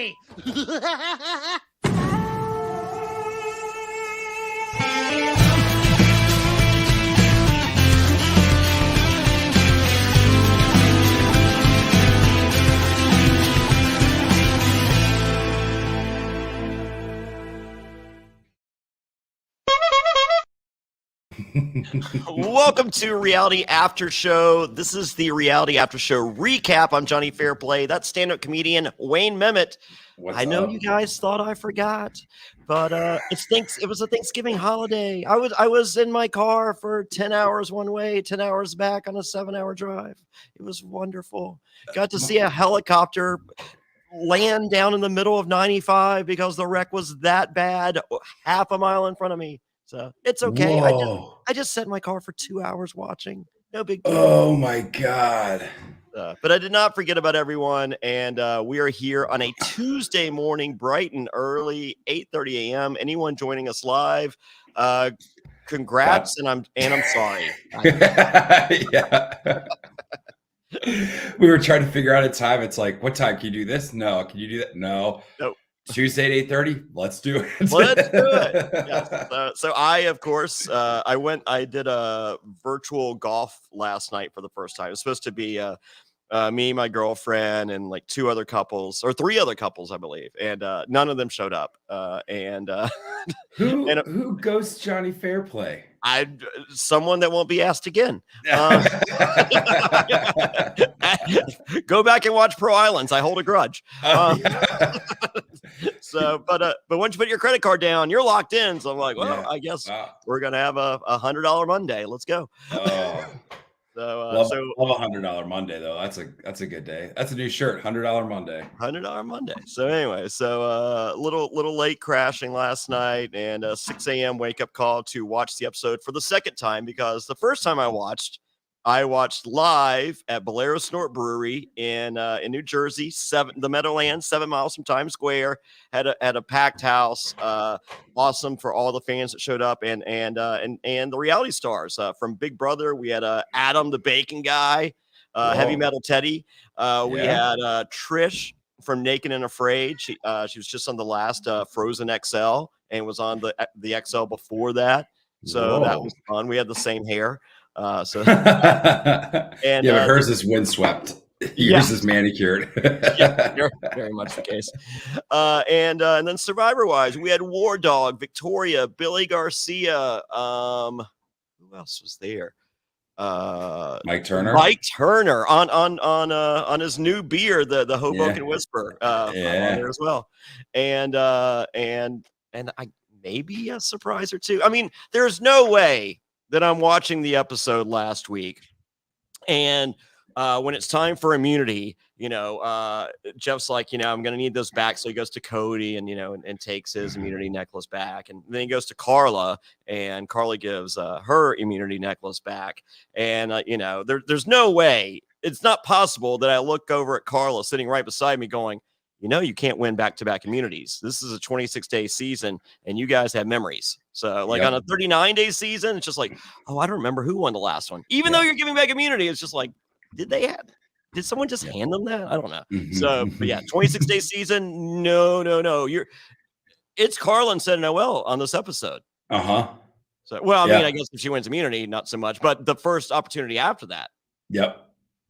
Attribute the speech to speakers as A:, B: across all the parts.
A: Johnny! Welcome to Reality After Show. This is the Reality After Show recap. I'm Jonny Fairplay. That's stand-up comedian Wayne Memmott. I know you guys thought I forgot, but it was a Thanksgiving holiday. I was in my car for 10 hours one way, 10 hours back on a 7-hour drive. It was wonderful. Got to see a helicopter land down in the middle of 95 because the wreck was that bad, half a mile in front of me. So it's okay. I just sat in my car for 2 hours watching. No big deal.
B: Oh my God.
A: But I did not forget about everyone. And we are here on a Tuesday morning, bright and early, 8:30 a.m. Anyone joining us live, congrats. And I'm sorry.
B: Yeah. We were trying to figure out a time. It's like, what time can you do this? No. Can you do that? No.
A: Nope.
B: Tuesday at 8:30. Let's do it.
A: Let's do it. Yes. So I, of course, I did a virtual golf last night for the first time. It was supposed to be me, my girlfriend, and like three other couples, I believe, and none of them showed up.
B: Who ghosts Jonny Fairplay?
A: Someone that won't be asked again. Go back and watch Pro Islands. I hold a grudge. So, but once you put your credit card down, you're locked in. So I'm like, well, I guess we're gonna have a $100 Monday. Let's go.
B: Love a $100 Monday though. That's a good day. That's a new shirt. $100 Monday.
A: $100 Monday. So anyway, little late crashing last night, and 6 a.m. wake up call to watch the episode for the second time, because the first time I watched live at Bolero Snort Brewery in New Jersey, the Meadowlands, 7 miles from Times Square. Had a packed house. Awesome for all the fans that showed up, and the reality stars from Big Brother. We had Adam the Bacon Guy, Heavy Metal Teddy. We had Trish from Naked and Afraid. She was just on the last Frozen XL and was on the XL before that. So that was fun. We had the same hair. But
B: hers is windswept. Yours is manicured.
A: Yeah, very much the case. And then Survivor wise, we had War Dog, Victoria, Billy Garcia. Who else was there?
B: Mike Turner
A: on his new beer, the Hoboken Whisper, on there as well. And I maybe a surprise or two. I mean, there's no way that I'm watching the episode last week, and when it's time for immunity, Jeff's like, I'm going to need those back. So he goes to Cody and takes his immunity necklace back. And then he goes to Carla, and Carla gives her immunity necklace back. And, there's no way, it's not possible that I look over at Carla sitting right beside me going, you can't win back-to-back immunities. This is a 26-day season, and you guys have memories. So, on a 39-day season, it's just like, I don't remember who won the last one. Even though you're giving back immunity, it's just like, did someone just hand them that? I don't know. So, but 26-day season, no. It's Carla instead of Noelle on this episode. So, well, I mean, I guess if she wins immunity, not so much, but the first opportunity after that.
B: Yep.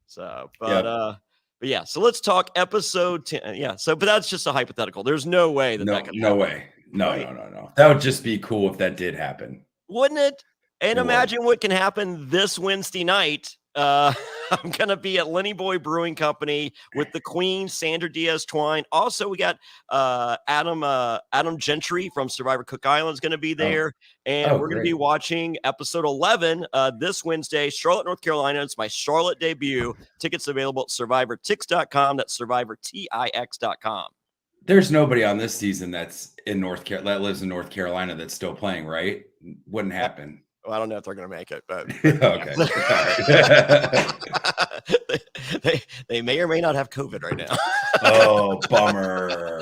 A: So, so let's talk episode 10. But that's just a hypothetical. There's no way that could happen.
B: No way. No. That would just be cool if that did happen.
A: Wouldn't it? And imagine what can happen this Wednesday night. I'm going to be at Lenny Boy Brewing Company with the Queen, Sandra Diaz Twine. Also, we got Adam Gentry from Survivor Cook Island is going to be there. And we're going to be watching episode 11 this Wednesday, Charlotte, North Carolina. It's my Charlotte debut. Tickets available at survivortix.com. That's survivortix.com.
B: There's nobody on this season that's in that lives in North Carolina that's still playing, right? Wouldn't happen.
A: Well, I don't know if they're going to make it, but
B: okay.
A: They may or may not have COVID right now.
B: Oh, bummer.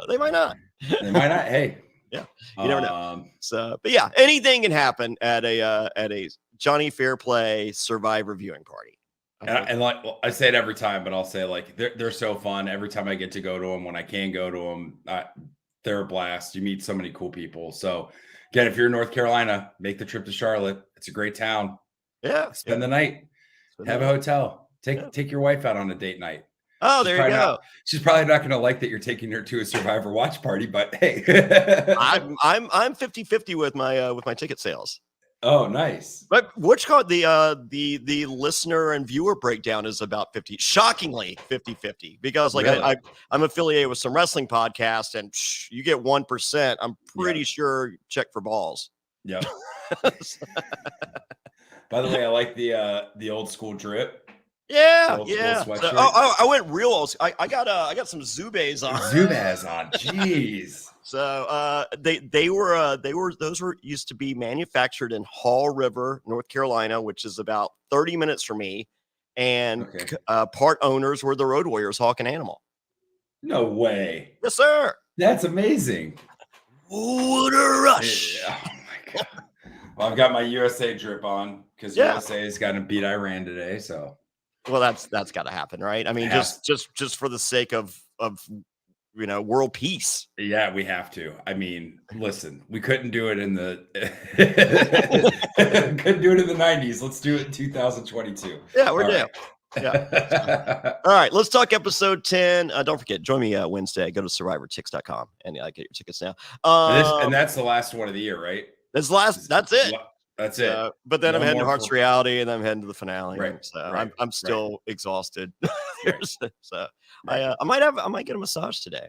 A: They might not.
B: Hey,
A: yeah, you never know. So, but anything can happen at a Jonny Fairplay Survivor viewing party.
B: And like I say it every time, but I'll say like they're so fun. Every time I get to go to them, when I can go to them, they're a blast. You meet so many cool people. So again, if you're in North Carolina, make the trip to Charlotte. It's a great town.
A: Yeah.
B: Spend the night. Have a hotel. Take your wife out on a date night.
A: Oh, there you go.
B: She's probably not going to like that you're taking her to a Survivor watch party, but hey,
A: I'm 50-50 with my ticket sales.
B: Oh, nice.
A: But the listener and viewer breakdown is about 50, shockingly 50-50, because like really? I'm affiliated with some wrestling podcasts, and you get 1%. I'm pretty sure check for balls.
B: Yeah. By the way, I like the old school drip.
A: Yeah. So, I went real old. I got some Zubaz on.
B: Zubaz on. Jeez.
A: So those used to be manufactured in Haw River, North Carolina, which is about 30 minutes from me, and part owners were the Road Warriors, Hawk and Animal.
B: No way.
A: Yes, sir.
B: That's amazing.
A: What a rush.
B: Yeah. Oh my God. Well, I've got my USA drip on because USA has gotten to beat Iran today. So,
A: well, that's got to happen, right? I mean, just for the sake of world peace.
B: Yeah, we have to. I mean, listen, we couldn't do it in the 90s. Let's do it in 2022.
A: Yeah, we're down. Yeah. All right, let's talk episode 10. Don't forget, join me Wednesday. Go to survivortix.com and get your tickets now.
B: And that's the last one of the year, right?
A: That's it.
B: That's it.
A: But then I'm heading to Hearts Reality, and I'm heading to the finale.
B: Right.
A: So I'm still exhausted. So I might get a massage today.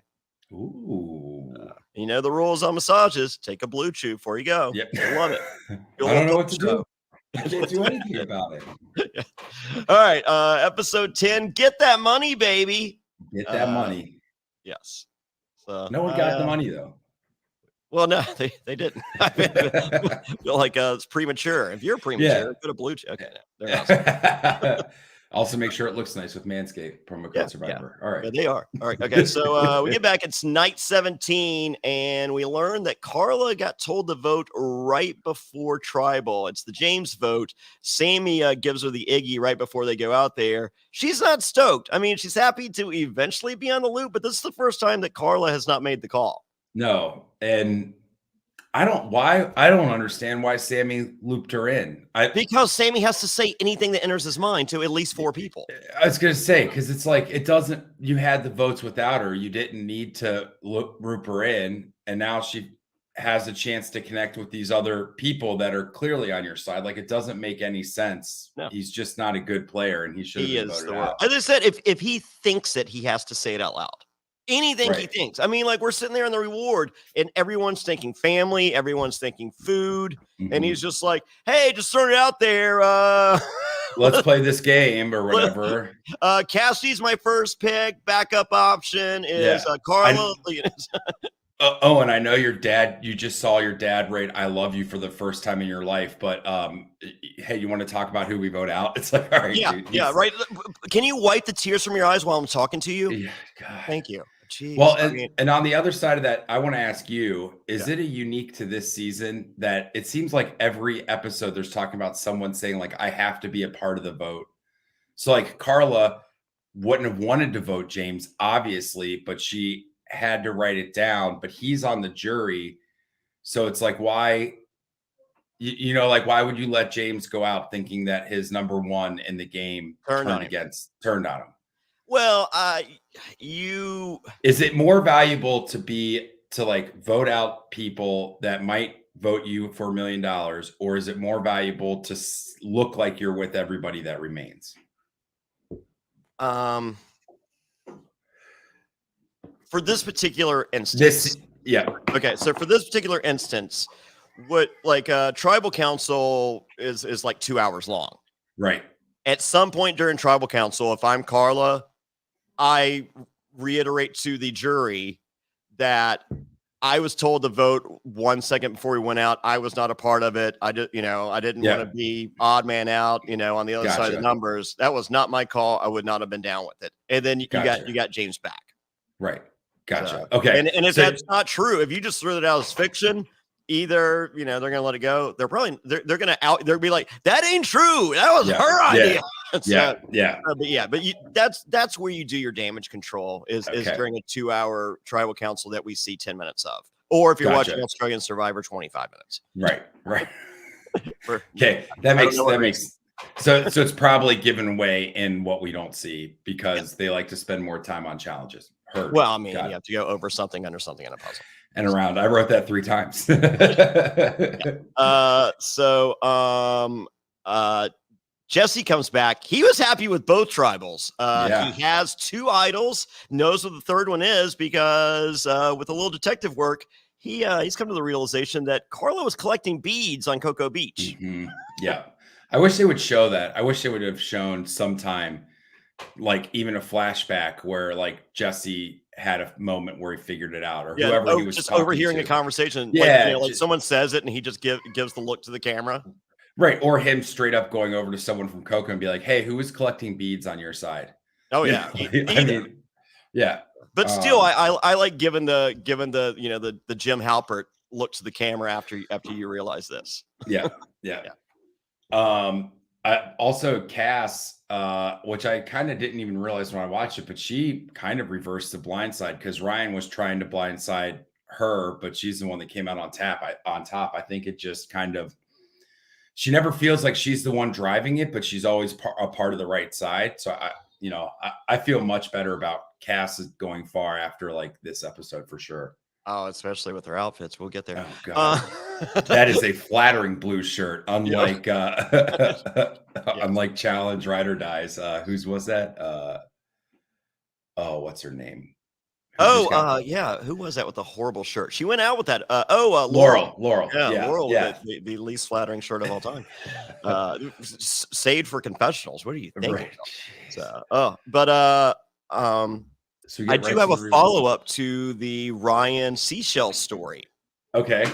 B: Ooh.
A: The rules on massages. Take a blue chew before you go.
B: Yep.
A: I love it.
B: I don't know what to do. I can't do anything about it.
A: Yeah. All right. Episode 10. Get that money, baby.
B: Get that money.
A: Yes. So
B: no one got the money though.
A: Well, no, they didn't. I feel like it's premature. If you're premature, put a blue chew. Okay, no, they're not.
B: Also, make sure it looks nice with Manscaped from McCall Survivor.
A: Yeah.
B: All right.
A: Yeah, they are. All right. Okay. So we get back. It's night 17, and we learn that Carla got told to vote right before Tribal. It's the James vote. Sammy gives her the Iggy right before they go out there. She's not stoked. I mean, she's happy to eventually be on the loop, but this is the first time that Carla has not made the call.
B: No. And I don't understand why Sammy looped her in.
A: Because Sammy has to say anything that enters his mind to at least 4 people.
B: I was going to say, because it's like, you had the votes without her. You didn't need to roop her in. And now she has a chance to connect with these other people that are clearly on your side. Like, it doesn't make any sense. No. He's just not a good player, and he should have been voted out.
A: As I said, if he thinks it, he has to say it out loud. Anything he thinks. I mean, like, we're sitting there in the reward, and everyone's thinking family, everyone's thinking food, and he's just like, "Hey, just throwing it out there.
B: Let's play this game or whatever."
A: Cassie's my first pick. Backup option is Carla.
B: And I know your dad. You just saw your dad rate "I love you" for the first time in your life, but hey, you want to talk about who we vote out? It's like, all right, dude.
A: Yeah, right. Can you wipe the tears from your eyes while I'm talking to you?
B: Yeah, God.
A: Thank you. Jeez,
B: well, and on the other side of that, I want to ask you, is it a unique to this season that it seems like every episode there's talking about someone saying like, I have to be a part of the vote. So like Carla wouldn't have wanted to vote James, obviously, but she had to write it down, but he's on the jury. So it's like, why, why would you let James go out thinking that his number one in the game turned on him?
A: Well,
B: is it more valuable to like vote out people that might vote you for $1 million, or is it more valuable to look like you're with everybody that remains?
A: For this particular instance, okay. So for this particular instance, what tribal council is like 2 hours long,
B: right?
A: At some point during tribal council, if I'm Carla, I reiterate to the jury that I was told to vote 1 second before we went out. I was not a part of it. I didn't want to be odd man out, on the other side of the numbers. That was not my call. I would not have been down with it. And then you got James back.
B: Right. Gotcha. Okay.
A: And if that's not true, if you just threw it out as fiction, either, they're going to let it go. They're going to they'll be like, that ain't true. That was her idea.
B: Yeah.
A: But that's where you do your damage control is during a 2-hour tribal council that we see 10 minutes of, or if you're watching Australian Survivor, 25 minutes.
B: Right. Okay, that makes. So it's probably given away in what we don't see because they like to spend more time on challenges.
A: Well, I mean, you have to go over something, under something in a puzzle.
B: And around. I wrote that 3 times.
A: Jesse comes back. He was happy with both tribals. He has 2 idols, knows what the third one is because with a little detective work, he's come to the realization that Carla was collecting beads on Cocoa Beach.
B: Mm-hmm. Yeah. I wish they would show that. I wish they would have shown sometime, like even a flashback where like Jesse had a moment where he figured it out, or whoever he was
A: just overhearing a conversation. Like someone says it and he just gives the look to the camera.
B: Right. Or him straight up going over to someone from Cocoa and be like, hey, who is collecting beads on your side?
A: Oh, yeah.
B: I mean, yeah.
A: But still, I like giving the the Jim Halpert look to the camera after you realize this.
B: Yeah. Also Cass, which I kind of didn't even realize when I watched it, but she kind of reversed the blindside because Ryan was trying to blindside her, but she's the one that came out on top. I think it just kind of, she never feels like she's the one driving it, but she's always a part of the right side. So I feel much better about Cass going far after like this episode for sure.
A: Oh, especially with her outfits. We'll get there.
B: Oh God. That is a flattering blue shirt. Unlike unlike Challenge Ride or Dies. Whose was that? What's her name?
A: Who was that with the horrible shirt? She went out with that.
B: Laurel.
A: Yeah, Laurel, the least flattering shirt of all time. Saved for confessionals. What do you think? Right. So I do have a follow-up to the Ryan seashell story.
B: Okay.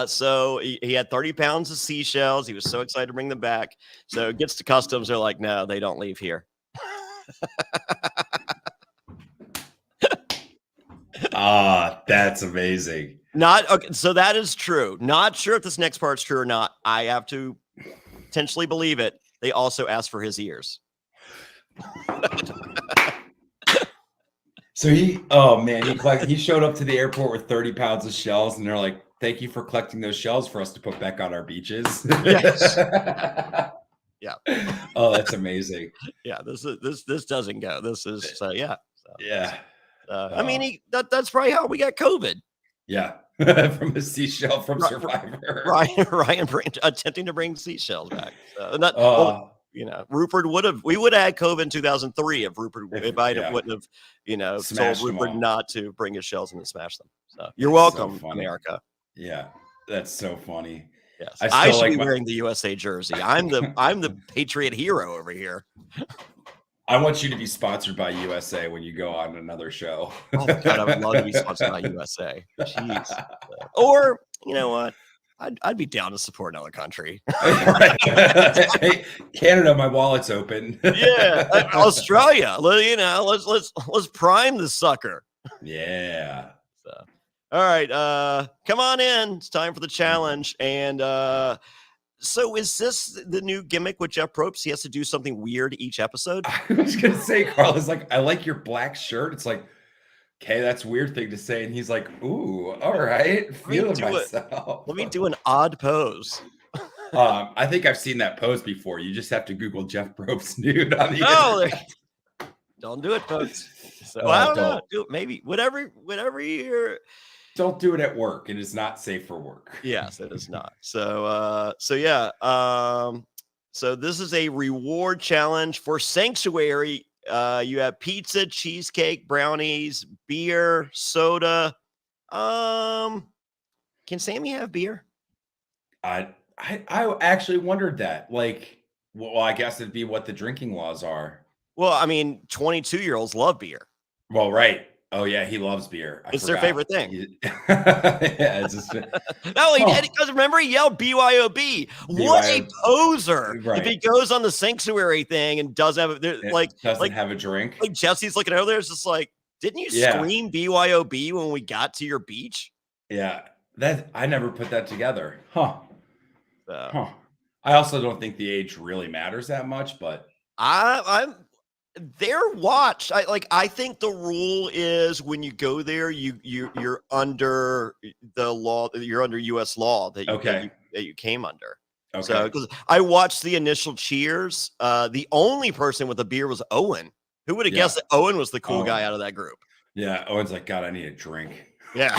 A: So he had 30 pounds of seashells. He was so excited to bring them back. So it gets to customs. They're like, no, they don't leave here.
B: That's amazing.
A: So that is true. Not sure if this next part's true or not. I have to potentially believe it. They also asked for his ears.
B: So he showed up to the airport with 30 pounds of shells, and they're like, thank you for collecting those shells for us to put back on our beaches.
A: Yes. Yeah.
B: Oh, that's amazing.
A: Yeah, this doesn't go. This is
B: yeah.
A: I mean, that's probably how we got COVID.
B: Yeah. From a seashell from Survivor.
A: Ryan attempting to bring seashells back. Rupert we would have had COVID in 2003 if Rupert wouldn't have, told Rupert not to bring his shells and smash them. So you're welcome, America.
B: Yeah, that's so funny.
A: Yes, I should be wearing the USA jersey. I'm the Patriot hero over here.
B: I want you to be sponsored by USA when you go on another show.
A: Oh God, I would love to be sponsored by USA. Jeez. Or you know what? I'd be down to support another country.
B: Hey, Canada, my wallet's open.
A: Yeah, Australia. Let's prime this sucker.
B: Yeah.
A: So, all right, come on in. It's time for the challenge. And so is this the new gimmick with Jeff Probst? He has to do something weird each episode.
B: I was gonna say, Carl is like, I like your black shirt. It's like, okay, that's a weird thing to say. And he's like, ooh, all right. Feeling myself.
A: Let me do an odd pose.
B: I think I've seen that pose before. You just have to Google Jeff Probst nude on the internet.
A: Don't do it, folks. So I don't know. Do it, maybe whatever you're.
B: Don't do it at work. It is not safe for work.
A: Yes, it is not. So this is a reward challenge for Sanctuary. You have pizza, cheesecake, brownies, beer, soda. Can Sammy have beer?
B: I actually wondered that. Like, well, I guess it'd be what the drinking laws are.
A: Well, I mean, 22-year-olds love beer.
B: Well, right. Oh yeah, he loves beer.
A: It's their favorite thing.
B: Yeah, it's just.
A: No, he did because remember he yelled BYOB. What a poser! Right. If he goes on the Sanctuary thing and doesn't have doesn't
B: have a drink,
A: like Jesse's looking over there, it's just like, didn't you scream BYOB when we got to your beach?
B: Yeah, that I never put that together, huh? I also don't think the age really matters that much, but
A: I'm they're watched. I think the rule is when you go there, you're under the law. You're under U.S. law that you came under. So
B: Okay.
A: because I watched the initial cheers, the only person with a beer was Owen. Who would have guessed that Owen was the cool guy out of that group?
B: Yeah, Owen's like, God, I need a drink.
A: Yeah.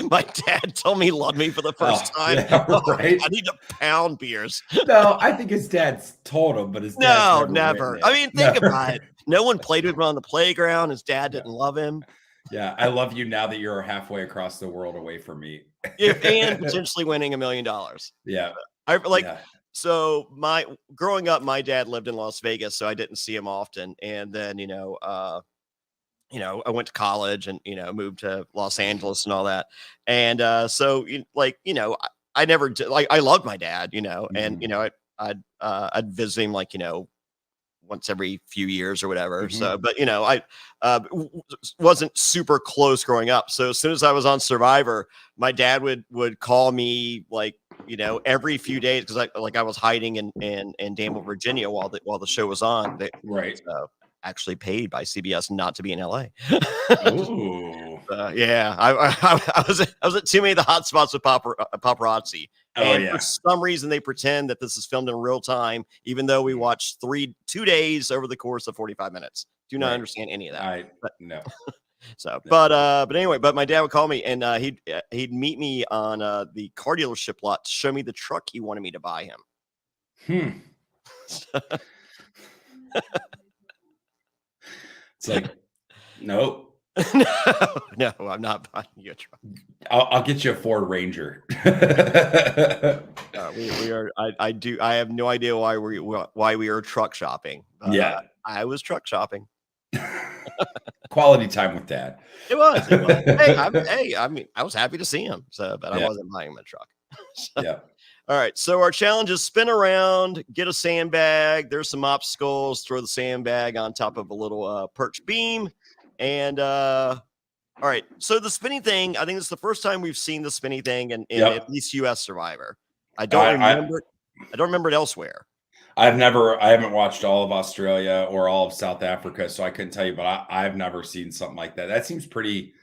A: My dad told me he loved me for the first time.
B: Yeah, right?
A: I need to pound beers.
B: No, I think his dad's told him, but his dad's
A: never. I mean, think about it. No one played with him on the playground. His dad didn't love him.
B: Yeah, I love you now that you're halfway across the world away from me.
A: And potentially winning $1 million.
B: Yeah.
A: So growing up, my dad lived in Las Vegas, so I didn't see him often. And then, I went to college and, moved to Los Angeles and all that. And I never did, I loved my dad, and, I'd visit him once every few years or whatever. So, but I wasn't super close growing up. So as soon as I was on Survivor, my dad would call me every few days because I was hiding in Danville, Virginia while the show was on.
B: Right.
A: Actually paid by CBS not to be in LA.
B: Ooh.
A: Yeah, I was at too many of the hot spots with paparazzi. And for some reason, they pretend that this is filmed in real time, even though we watched 2 days over the course of 45 minutes. Do not understand any of that.
B: No.
A: So, but anyway, my dad would call me and he'd meet me on the car dealership lot to show me the truck he wanted me to buy him.
B: It's like, nope.
A: No, I'm not buying you a truck.
B: I'll get you a Ford Ranger.
A: We are. I have no idea why we are truck shopping. I was truck shopping.
B: Quality time with Dad.
A: It was. I mean, I was happy to see him. But I wasn't buying him a truck.
B: Yeah.
A: All right. So our challenge is spin around, get a sandbag. There's some obstacles. Throw the sandbag on top of a little perch beam. And all right. So the spinning thing, I think it's the first time we've seen the spinning thing in at least US Survivor. I don't remember it elsewhere.
B: I haven't watched all of Australia or all of South Africa, so I couldn't tell you, but I've never seen something like that. That seems pretty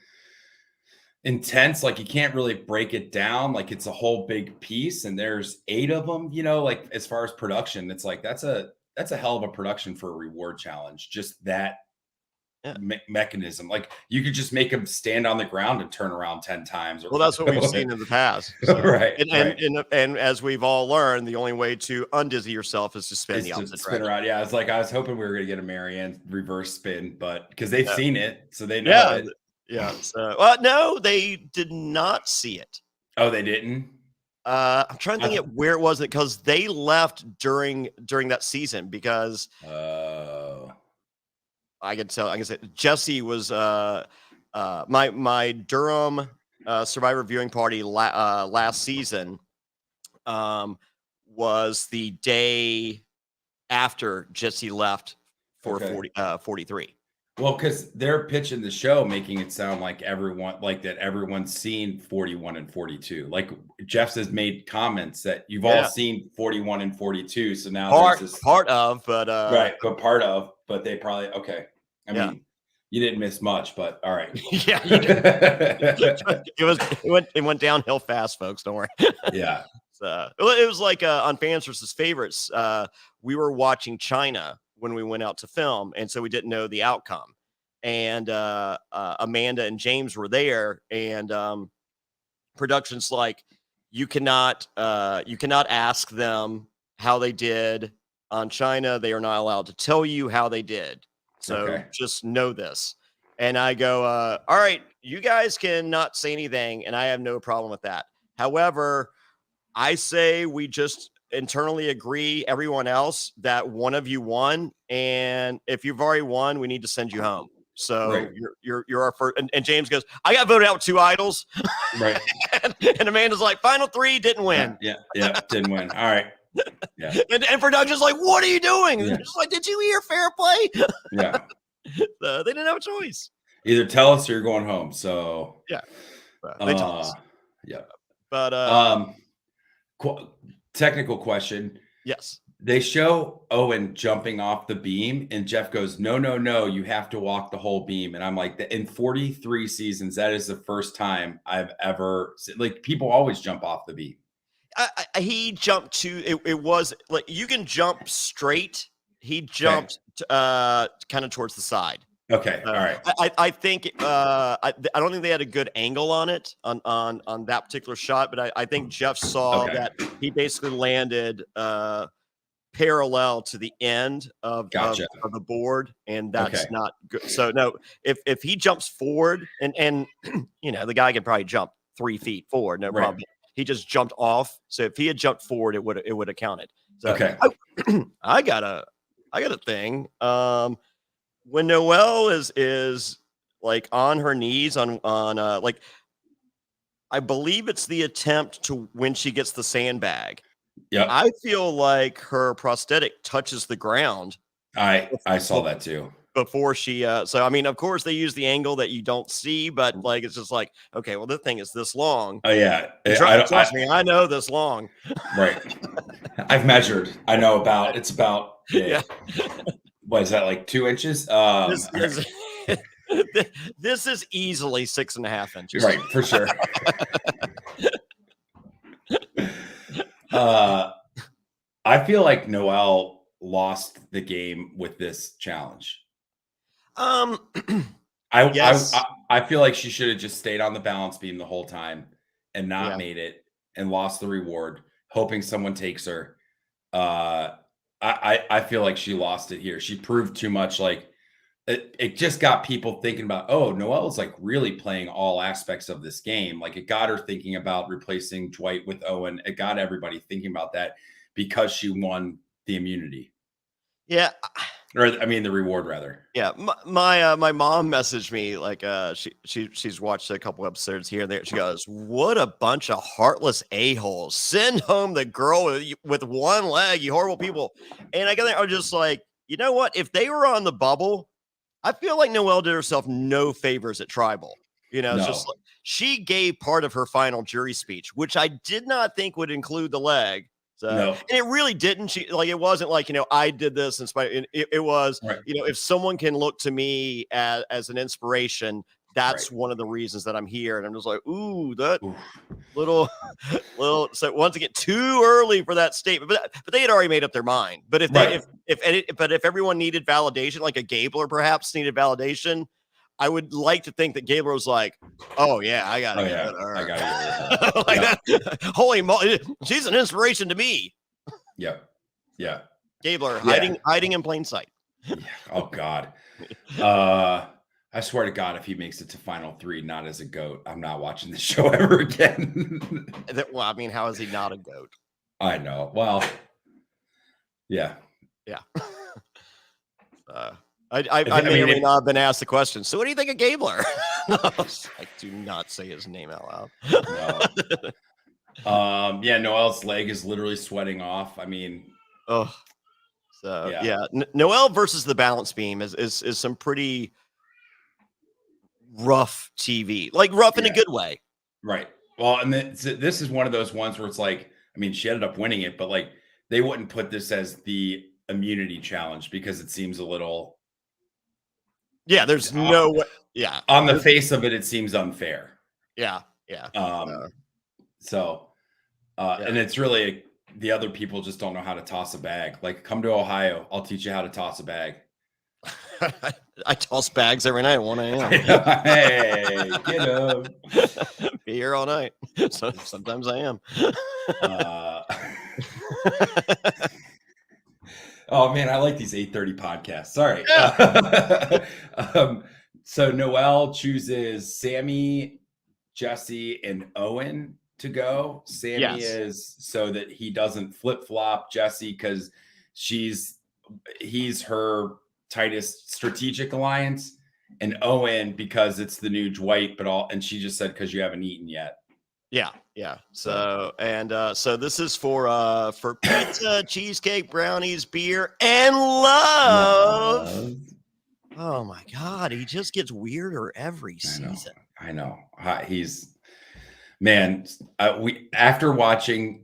B: intense. Like you can't really break it down. Like it's a whole big piece and there's 8 of them, like as far as production, it's like, that's a hell of a production for a reward challenge. Just that mechanism. Like you could just make them stand on the ground and turn around 10 times.
A: Well, that's what we've seen in the past. So.
B: Right.
A: And as we've all learned, the only way to undizzy yourself is to spin the opposite direction.
B: Around. Yeah. It's like, I was hoping we were going to get a Marianne reverse spin, but because they've seen it. So they know it.
A: Yeah. So, no, they did not see it.
B: Oh, they didn't?
A: I'm trying to think of where it was because they left during that season because I can say Jesse was my Durham Survivor viewing party last season was the day after Jesse left for 43.
B: Well, because they're pitching the show, making it sound like everyone's seen 41 and 42. Like Jeff has made comments that you've all seen 41 and 42. So now
A: part of, but
B: they probably I mean, you didn't miss much, but all right.
A: Yeah, you did. it went downhill fast, folks. Don't worry.
B: Yeah.
A: It was like on Fans versus Favorites. We were watching China when we went out to film, and so we didn't know the outcome. And Amanda and James were there, and production's like, you cannot ask them how they did on China. They are not allowed to tell you how they did. So just know this. And I go, all right, you guys cannot say anything, and I have no problem with that. However, I say we just internally agree, everyone else, that one of you won, and if you've already won, we need to send you home. So you're our first. And James goes, I got voted out with 2 idols.
B: Right.
A: and Amanda's like, final 3 didn't win.
B: Yeah, didn't win. All right. Yeah.
A: And production's like, what are you doing? Yeah. Just like, did you hear Fairplay?
B: Yeah.
A: So they didn't have a choice.
B: Either tell us or you're going home. So
A: yeah, they tell us.
B: Yeah.
A: But
B: technical question.
A: Yes.
B: They show Owen jumping off the beam, and Jeff goes, "No, no, no, you have to walk the whole beam." And I'm like, in 43 seasons, that is the first time I've ever like people always jump off the beam.
A: He jumped to it. It was like you can jump straight. He jumped kind of towards the side.
B: Okay, all right.
A: I think I don't think they had a good angle on it on that particular shot, but I think Jeff saw that he basically landed parallel to the end of the board, and that's not good. So no, if he jumps forward and you know the guy can probably jump 3 feet forward, no problem. He just jumped off. So if he had jumped forward, it would have counted. So I got a thing. When Noelle is like on her knees on like I believe it's the attempt to when she gets the sandbag.
B: Yeah,
A: I feel like her prosthetic touches the ground.
B: I saw that too.
A: Before she so I mean, of course they use the angle that you don't see, but like it's just like, okay, well, this thing is this long.
B: Oh yeah.
A: Trust me, I know this long.
B: Right. I've measured. I know about it's about what is that, like 2 inches?
A: This is easily 6.5 inches.
B: Right, for sure. I feel like Noelle lost the game with this challenge. I feel like she should have just stayed on the balance beam the whole time and not made it and lost the reward, hoping someone takes her. I feel like she lost it here. She proved too much. Like it just got people thinking about, oh, Noelle's like really playing all aspects of this game. Like it got her thinking about replacing Dwight with Owen. It got everybody thinking about that because she won the immunity.
A: Yeah.
B: Or I mean the reward rather.
A: Yeah, my mom messaged me like she's watched a couple episodes here and there. She goes, "What a bunch of heartless a-holes! Send home the girl with one leg, you horrible people." And I was just like, you know what? If they were on the bubble, I feel like Noelle did herself no favors at Tribal. You know, it's just like she gave part of her final jury speech, which I did not think would include the leg. So, and it really didn't. She like it wasn't like, you know, I did this in spite. It was, you know, if someone can look to me as an inspiration, that's one of the reasons that I'm here. And I'm just like, ooh, that little. So once again, too early for that statement, but they had already made up their mind. But if everyone needed validation, like a Gabler perhaps needed validation, I would like to think that Gabler was like, "Oh yeah, I got it.
B: I got it."
A: Like that. Holy moly, she's an inspiration to me.
B: Yeah.
A: Gabler hiding in plain sight.
B: Yeah. Oh God. I swear to God, if he makes it to final 3, not as a GOAT, I'm not watching this show ever again.
A: Well, I mean, how is he not a GOAT?
B: I know. Well, yeah.
A: I may or may not have been asked the question. So, what do you think of Gabler? I do not say his name out
B: loud. No. Yeah, Noelle's leg is literally sweating off. I mean,
A: Noelle versus the balance beam is some pretty rough TV, like rough in a good way.
B: Right. Well, and this is one of those ones where it's like, I mean, she ended up winning it, but like they wouldn't put this as the immunity challenge because it seems a little.
A: Yeah, there's no way. Yeah.
B: On the face of it, it seems unfair.
A: Yeah.
B: And it's really the other people just don't know how to toss a bag. Like, come to Ohio. I'll teach you how to toss a bag.
A: I toss bags every night at 1 a.m.
B: Hey, get up.
A: Be here all night. So sometimes I am.
B: Oh man, I like these 8:30 podcasts. Sorry. So Noelle chooses Sammy, Jesse, and Owen to go. Sammy is so that he doesn't flip-flop Jesse because he's her tightest strategic alliance, and Owen because it's the new Dwight, and she just said because you haven't eaten yet.
A: Yeah. So so this is for pizza, cheesecake, brownies, beer, and love. Oh my God, he just gets weirder every season.
B: I know. He's man. We after watching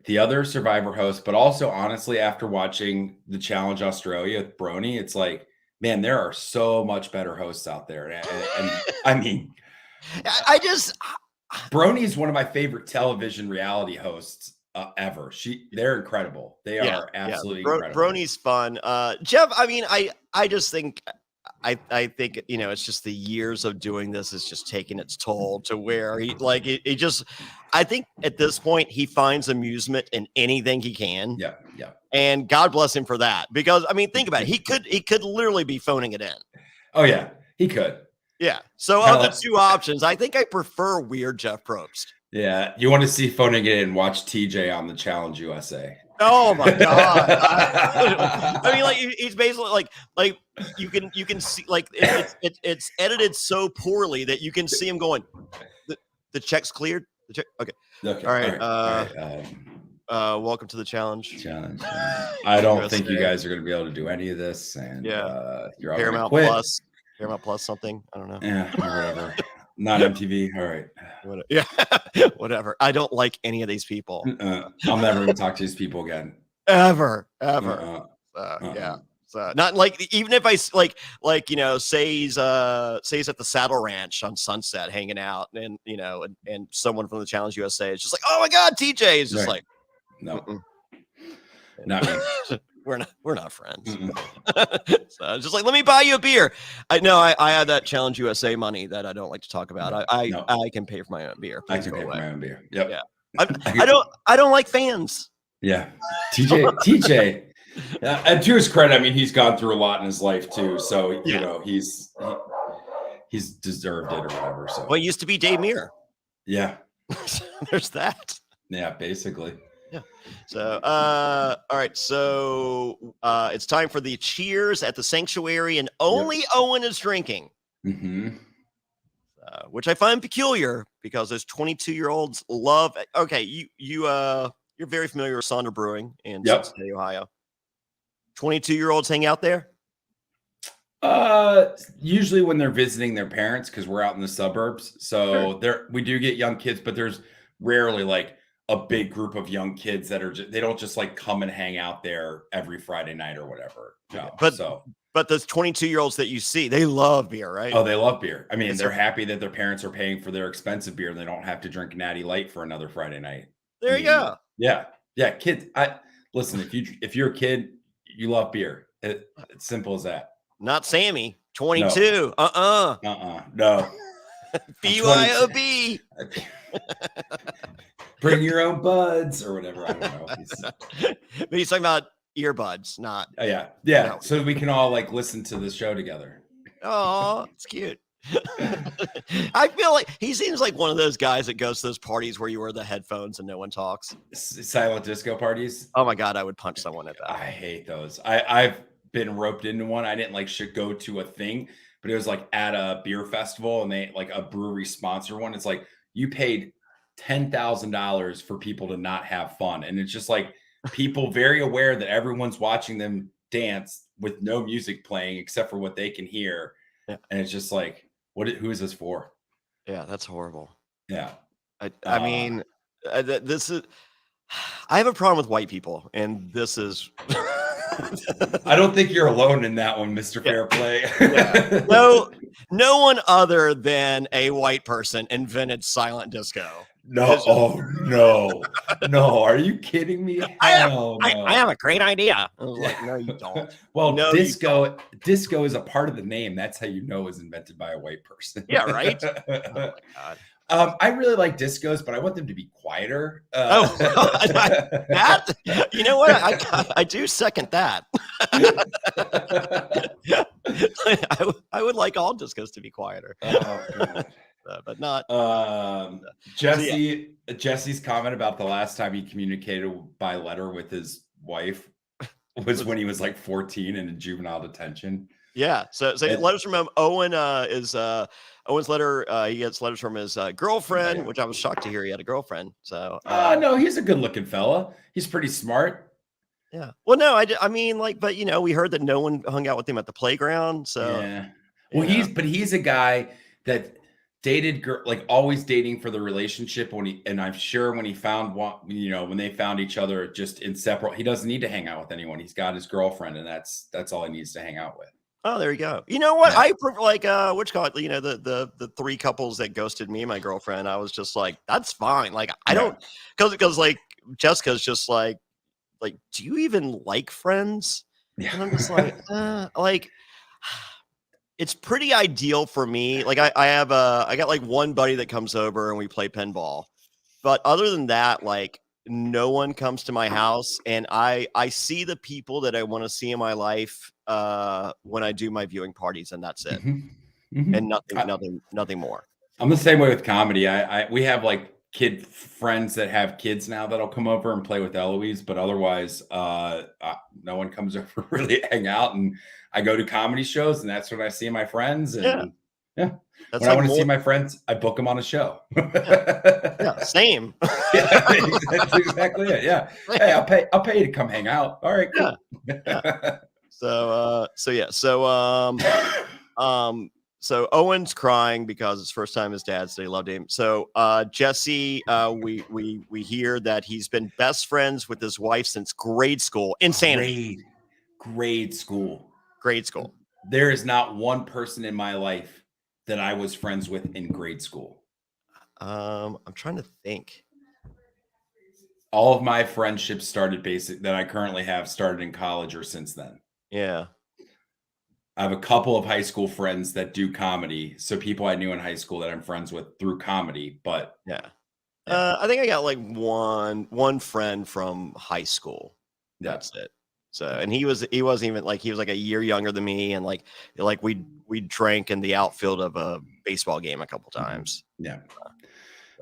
B: the other Survivor host, but also honestly, after watching the Challenge Australia with Brony, it's like, man, there are so much better hosts out there. And I mean, Brony is one of my favorite television reality hosts ever. They're incredible. They are absolutely incredible.
A: Brony's fun. Jeff, I mean, I just think I think it's just the years of doing this is just taking its toll to where he just I think at this point he finds amusement in anything he can.
B: Yeah.
A: And God bless him for that, because I mean, think about it. He could literally be phoning it in.
B: Oh yeah, he could.
A: Yeah. So of the two options, I think I prefer weird Jeff Probst.
B: Yeah. You want to see phoning it in, watch TJ on the Challenge USA.
A: Oh my God. I mean, like he's basically like you can see like it's edited so poorly that you can see him going, the check's cleared. Okay. All right. Welcome to the challenge.
B: I don't think you guys are going to be able to do any of this. And you're all
A: Paramount Plus. Paramount Plus something. I don't know.
B: Yeah, whatever. Not MTV. All right.
A: Yeah, whatever. I don't like any of these people.
B: I'm never going to talk to these people again.
A: Ever. Yeah. So not like, even if I say he's at the Saddle Ranch on Sunset hanging out, and and someone from the Challenge USA is just like, oh my God, TJ is just like,
B: no, not me.
A: We're not friends. So just like, let me buy you a beer. I had that Challenge USA money that I don't like to talk about. I can pay for my own beer.
B: Please, I can pay for my own beer. Yep.
A: Yeah. I don't like fans.
B: Yeah. TJ. And to his credit, I mean, he's gone through a lot in his life too. So he's deserved it or whatever. So
A: well, it used to be Dave Muir.
B: Yeah.
A: There's that.
B: Yeah, basically.
A: Yeah. So, all right. So, it's time for the cheers at the sanctuary, and only Owen is drinking, which I find peculiar because those 22-year-olds love. Okay, you're very familiar with Sonder Brewing in Cincinnati, Ohio. 22-year-olds hang out there.
B: Usually when they're visiting their parents, because we're out in the suburbs. So we do get young kids, but there's rarely like a big group of young kids that are they don't just like come and hang out there every Friday night or whatever. No.
A: But those 22-year-olds that you see, they love beer, right?
B: Oh, they love beer. I mean, they're happy that their parents are paying for their expensive beer and they don't have to drink Natty Light for another Friday night.
A: There you go.
B: Yeah. Kids. Listen, if you're a kid, you love beer. It's simple as that.
A: Not Sammy, 22. No.
B: No.
A: BYOB.
B: Bring your own buds or whatever. I don't know.
A: But he's talking about earbuds, not.
B: Yeah. No. So we can all like listen to the show together.
A: Oh, it's cute. I feel like he seems like one of those guys that goes to those parties where you wear the headphones and no one talks.
B: Silent disco parties.
A: Oh my God, I would punch someone at that.
B: I hate those. I've been roped into one. I didn't should go to a thing, but it was like at a beer festival and they like a brewery sponsor one. It's like you paid $10,000 for people to not have fun. And it's just like people very aware that everyone's watching them dance with no music playing except for what they can hear. Yeah. And it's just like, who is this for?
A: Yeah, that's horrible.
B: Yeah.
A: I mean, this is, I have a problem with white people, and this is.
B: I don't think you're alone in that one, Mr. Fairplay.
A: Yeah. No one other than a white person invented silent disco.
B: No, no. Are you kidding me?
A: I have a great idea. I was like, no, you don't.
B: Well, no, disco is a part of the name. That's how you know it was invented by a white person.
A: Yeah, right. Oh my God.
B: I really like discos, but I want them to be quieter.
A: You know what? I do second that. I would like all discos to be quieter.
B: Oh, God.
A: But not
B: Jesse's comment about the last time he communicated by letter with his wife was when he was like 14 and in juvenile detention.
A: Yeah. So letters from him. Owen Owen's letter. He gets letters from his girlfriend, which I was shocked to hear he had a girlfriend. So
B: no, he's a good looking fella. He's pretty smart.
A: Yeah. Well, no, I mean, but we heard that no one hung out with him at the playground. So
B: yeah. Well, he's a guy that dated girl, like always dating for the relationship. I'm sure when he found one, when they found each other, just inseparable. He doesn't need to hang out with anyone. He's got his girlfriend, and that's all he needs to hang out with.
A: Oh, there you go. You know what?
B: Yeah.
A: I like the three couples that ghosted me and my girlfriend. I was just like, that's fine. Like I don't because like Jessica's just like, do you even like Friends?
B: Yeah.
A: And I'm just like it's pretty ideal for me. Like I got like one buddy that comes over and we play pinball. But other than that, like no one comes to my house, and I see the people that I want to see in my life when I do my viewing parties, and that's it. And nothing more.
B: I'm the same way with comedy. We have like kid friends that have kids now that'll come over and play with Eloise, but otherwise no one comes over really to hang out. And I go to comedy shows, and that's when I see my friends. And yeah. When I want to see my friends, I book them on a show.
A: Yeah, same.
B: Yeah, that's exactly it. Yeah. Hey, I'll pay you to come hang out. All right, cool.
A: Yeah. So Owen's crying because it's first time his dad said he loved him. So Jesse, we hear that he's been best friends with his wife since grade school. Insanity.
B: Grade school.
A: There
B: is not one person in my life that I was friends with in grade school.
A: I'm trying to think.
B: All of my friendships that I currently have started in college or since then.
A: Yeah.
B: I have a couple of high school friends that do comedy. So people I knew in high school that I'm friends with through comedy, but
A: I think I got like one friend from high school. That's it. So, and he wasn't even like, he was like a year younger than me. And like we drank in the outfield of a baseball game a couple times.
B: Yeah.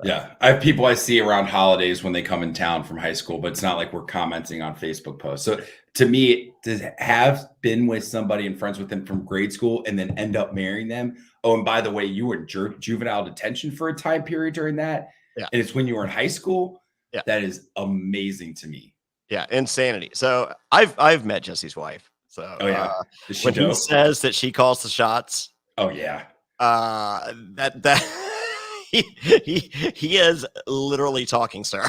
B: Yeah. I have people I see around holidays when they come in town from high school, but it's not like we're commenting on Facebook posts. So to me, to have been with somebody and friends with them from grade school and then end up marrying them. Oh, and by the way, you were in juvenile detention for a time period during that.
A: Yeah.
B: And it's when you were in high school.
A: Yeah.
B: That is amazing to me.
A: Yeah. He met Jesse's wife. So when he says that she calls the shots.
B: Oh yeah.
A: He is literally talking star.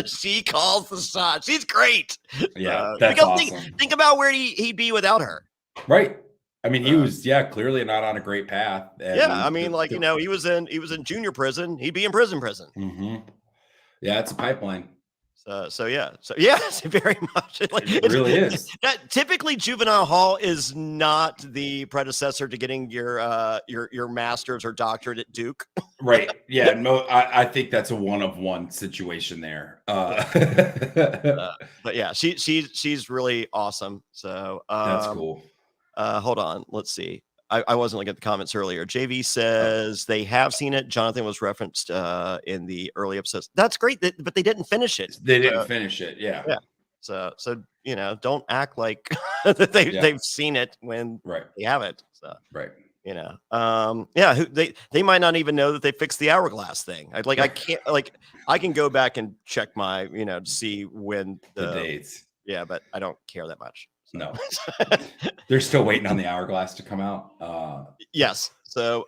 A: She calls the shots. She's great.
B: Yeah, that's awesome.
A: Think about where he'd be without her.
B: Right. I mean, he was clearly not on a great path.
A: I mean, he was in junior prison. He'd be in prison.
B: Mm-hmm. Yeah, it's a pipeline.
A: So it's very much.
B: It really is.
A: Typically, juvenile hall is not the predecessor to getting your master's or doctorate at Duke.
B: Right. Yeah. No, I think that's a one-of-one situation there.
A: But yeah, she's really awesome. So
B: that's cool.
A: Hold on. Let's see. I wasn't looking at the comments earlier. JV says they have seen it. Jonathan was referenced in the early episodes. That's great, but they didn't finish it.
B: They didn't finish it. Yeah.
A: So don't act like that they've seen it when they haven't. So they might not even know that they fixed the hourglass thing. I can't I can go back and check my to see when
B: the dates.
A: Yeah, but I don't care that much. So.
B: No, they're still waiting on the hourglass to come out.
A: Yes. So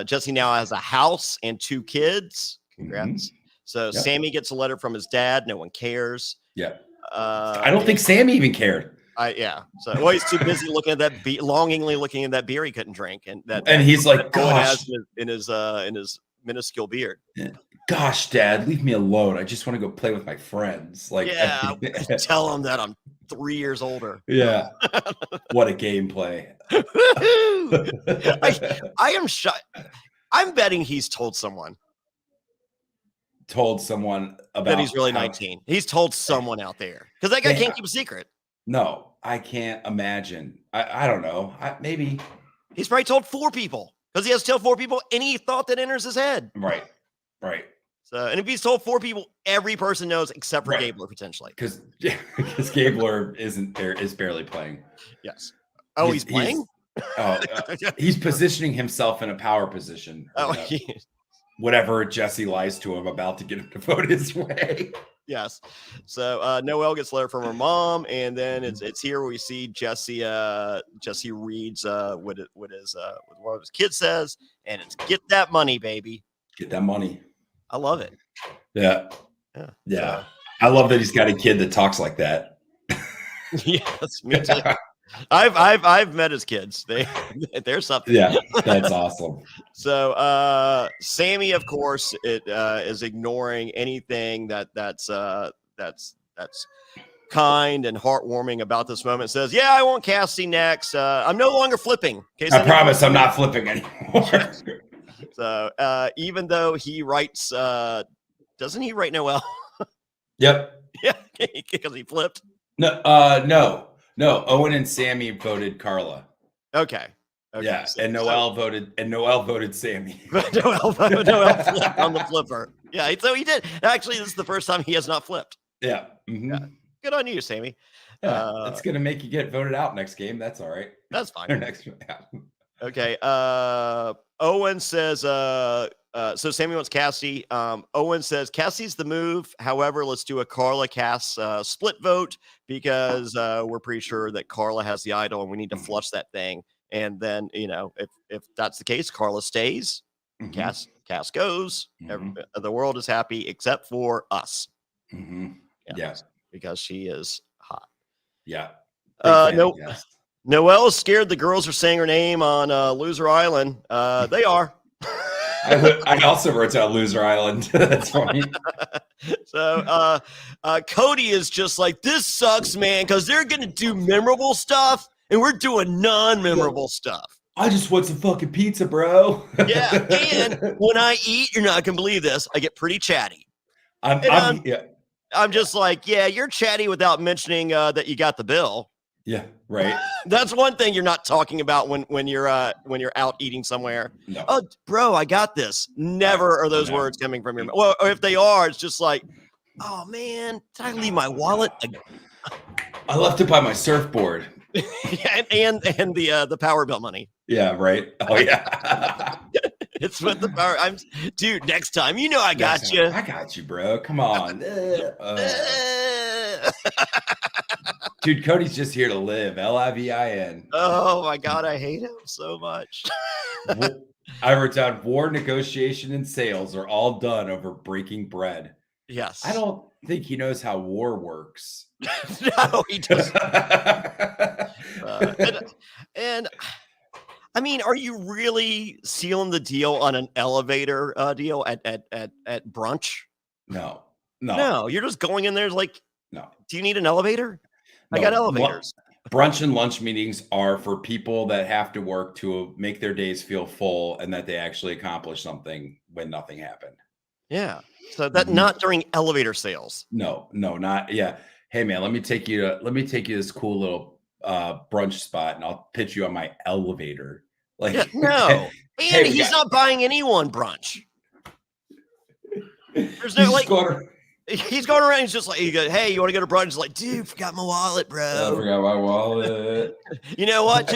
A: Jesse now has a house and 2 kids. Congrats. Mm-hmm. So Sammy gets a letter from his dad. No one cares.
B: Yeah. I don't think Sammy even cared.
A: So he's too busy looking at that longingly looking at that beer he couldn't drink, and
B: he's like,
A: gosh, in his minuscule beard.
B: Yeah. Gosh, Dad, leave me alone. I just want to go play with my friends.
A: Tell him that I'm 3 years older.
B: Yeah. What a gameplay.
A: I am shocked. I'm betting he's told someone
B: about
A: that he's really 19. He's told someone out there because that guy can't keep a secret.
B: No, I can't imagine. I don't know. Maybe
A: he's probably told 4 people because he has to tell 4 people any thought that enters his head.
B: Right.
A: So, and if he's told 4 people, every person knows except for Gabler potentially.
B: Because Gabler is barely playing.
A: Yes. Oh, he's playing?
B: He's positioning himself in a power position. Whatever Jesse lies to him about to get him to vote his way.
A: Yes. So Noelle gets a letter from her mom, and then it's here we see Jesse. Jesse reads what one of his kids says, and it's "Get that money, baby."
B: Get that money.
A: I love it.
B: Yeah.
A: Yeah.
B: Yeah. So, I love that he's got a kid that talks like that.
A: Yes, me too. I've met his kids. They're something.
B: Yeah, that's awesome.
A: So Sammy, of course, is ignoring anything that's kind and heartwarming about this moment. Says, "Yeah, I want Cassie next. I'm no longer flipping.
B: I promise I'm not flipping anymore."
A: So even though he writes, doesn't he write Noelle?
B: Yep.
A: Yeah, because he flipped.
B: No. Owen and Sammy voted Carla.
A: Okay.
B: Yeah, so, and Noelle voted Sammy.
A: Noelle flipped on the flipper. Yeah, so he did. Actually, this is the first time he has not flipped.
B: Yeah. Mm-hmm.
A: Yeah. Good on you, Sammy.
B: Yeah, it's gonna make you get voted out next game. That's all right.
A: That's fine.
B: Next. Yeah.
A: Okay. Owen says. So Sammy wants Cassie. Owen says Cassie's the move. However, let's do a Carla Cass split vote because we're pretty sure that Carla has the idol and we need to flush that thing. And then if that's the case, Carla stays. Mm-hmm. Cass goes. Mm-hmm. The world is happy except for us.
B: Mm-hmm. Yeah,
A: because she is hot.
B: Yeah.
A: Noelle is scared the girls are saying her name on Loser Island. They are.
B: I also wrote down Loser Island. That's funny.
A: So Cody is just like, this sucks, man, because they're going to do memorable stuff and we're doing non-memorable stuff.
B: I just want some fucking pizza, bro.
A: Yeah, and when I eat, you're not going to believe this, I get pretty chatty. I'm just like, yeah, you're chatty without mentioning that you got the bill.
B: Yeah, right.
A: That's one thing you're not talking about when you're out eating somewhere.
B: No.
A: Oh, bro, I got this. Never are those words coming from your mouth. Well, or if they are, it's just like, oh man, did I leave my wallet?
B: I left it by my surfboard.
A: and the power bill money.
B: Yeah, right. Oh yeah.
A: It's with the power. Dude, next time, I got you.
B: I got you, bro. Come on. Dude, Cody's just here to live. Livin.
A: Oh my God, I hate him so much.
B: I wrote down war, negotiation, and sales are all done over breaking bread.
A: Yes.
B: I don't think he knows how war works.
A: No, he doesn't. And I mean, are you really sealing the deal on an elevator deal at brunch?
B: No.
A: You're just going in there like,
B: no.
A: Do you need an elevator? No. I got elevators.
B: Brunch and lunch meetings are for people that have to work to make their days feel full and that they actually accomplish something when nothing happened.
A: Yeah. So that not during elevator sales.
B: No, not. Yeah. Hey man, let me take you to this cool little brunch spot and I'll pitch you on my elevator. Like,
A: yeah, no. And he's not buying anyone brunch. There's no he's going around. He's just like, hey, you want to go to brunch? He's like, dude, forgot my wallet, bro.
B: I forgot my wallet.
A: You know what?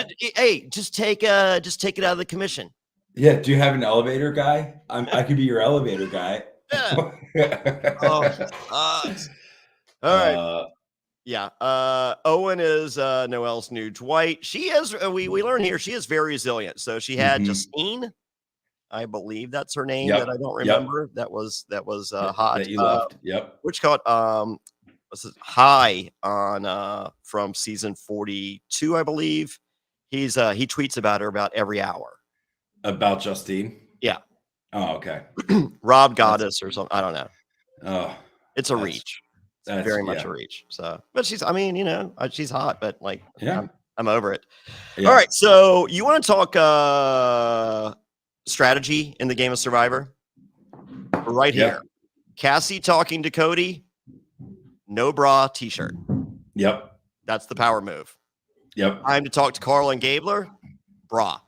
A: Just take it out of the commission.
B: Yeah. Do you have an elevator guy? I could be your elevator guy.
A: Yeah. All right. Yeah. Owen is Noelle's new Dwight. She is. We learn here she is very resilient. So she had Justine. I believe that's her name that I don't remember. Yep. That was hot.
B: That you loved. Yep.
A: Which caught what's this, High on from season 42, I believe. He tweets about her about every hour.
B: About Justine?
A: Yeah.
B: Oh, okay.
A: Rob Goddess or something. I don't know.
B: Oh,
A: it's a reach. It's very much a reach. So, but she's hot, but like, I'm over it. Yeah. All right. So you want to talk strategy in the game of Survivor? Right here. Cassie talking to Cody. No bra t-shirt.
B: Yep.
A: That's the power move.
B: Yep.
A: Time to talk to Carl and Gabler. Bra.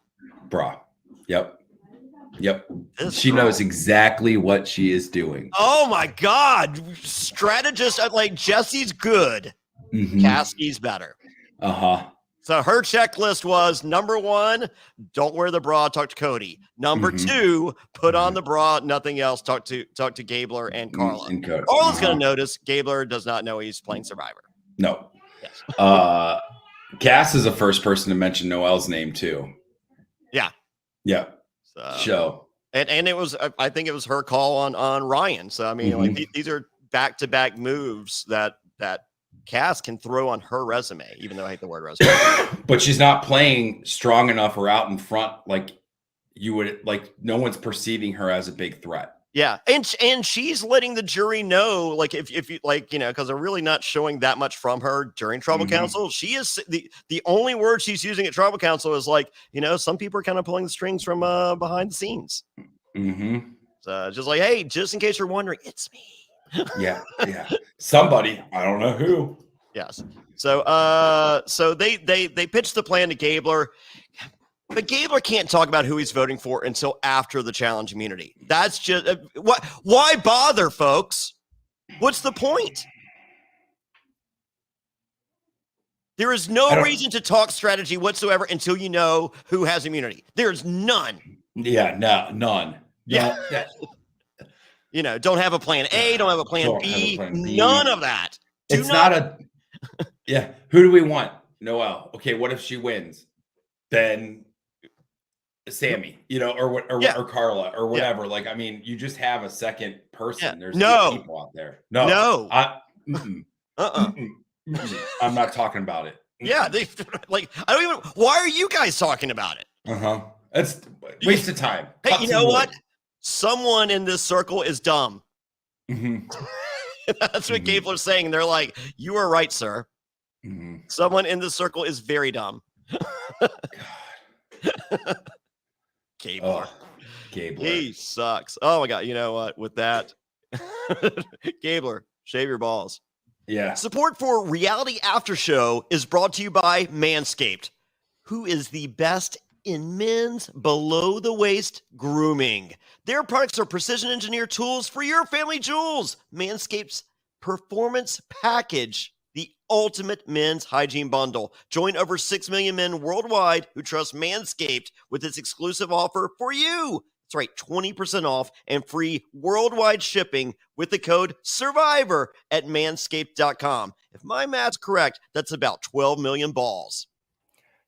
B: Yep. She knows exactly what she is doing.
A: Oh my God. Strategist. Like Jesse's good. Cassie's better.
B: Uh-huh.
A: So her checklist was number 1, don't wear the bra, talk to Cody. Number 2, put on the bra, nothing else, talk to Gabler and Carla. Carla's going to notice. Gabler does not know he's playing Survivor.
B: No.
A: Yes.
B: Cass is the first person to mention Noelle's name too.
A: Yeah.
B: Yeah. So.
A: And it was, I think it was her call on Ryan. So I mean, like these are back-to-back moves that Cass can throw on her resume, even though I hate the word resume.
B: But she's not playing strong enough or out in front like you would. Like no one's perceiving her as a big threat.
A: Yeah, and she's letting the jury know, like if you like, you know, because they're really not showing that much from her during Tribal Council. She is the only word she's using at Tribal Council is like, you know, some people are kind of pulling the strings from behind the scenes. So just like, hey, just in case you're wondering, it's me.
B: Yeah. Somebody, I don't know who.
A: Yes. So they pitched the plan to Gabler. But Gabler can't talk about who he's voting for until after the challenge immunity. That's just why bother, folks? What's the point? There is no reason to talk strategy whatsoever until you know who has immunity. There's none.
B: Yeah, no, none.
A: Yeah. You know, don't have a plan A, don't have a plan B, none of that.
B: Yeah. Who do we want? Noelle. Okay, what if she wins? Then Sammy, you know, or Carla or whatever. Like, I mean, you just have a second person. There's 8 people out there. No. I'm not talking about it.
A: Yeah, I don't even. Why are you guys talking about it?
B: That's waste of time.
A: Hey, you know what? Someone in this circle is dumb. That's what Gabler's saying. They're like, you are right, sir. Someone in this circle is very dumb. Gabler. He sucks. Oh my God. You know what? With that, Gabler, shave your balls.
B: Yeah.
A: Support for Reality After Show is brought to you by Manscaped, who is the best in men's below the waist grooming. Their products are precision engineered tools for your family jewels. Manscaped's Performance Package, the ultimate men's hygiene bundle. Join over 6 million men worldwide who trust Manscaped with this exclusive offer for you. That's right, 20% off and free worldwide shipping with the code SURVIVOR at manscaped.com. If my math's correct, that's about 12 million balls.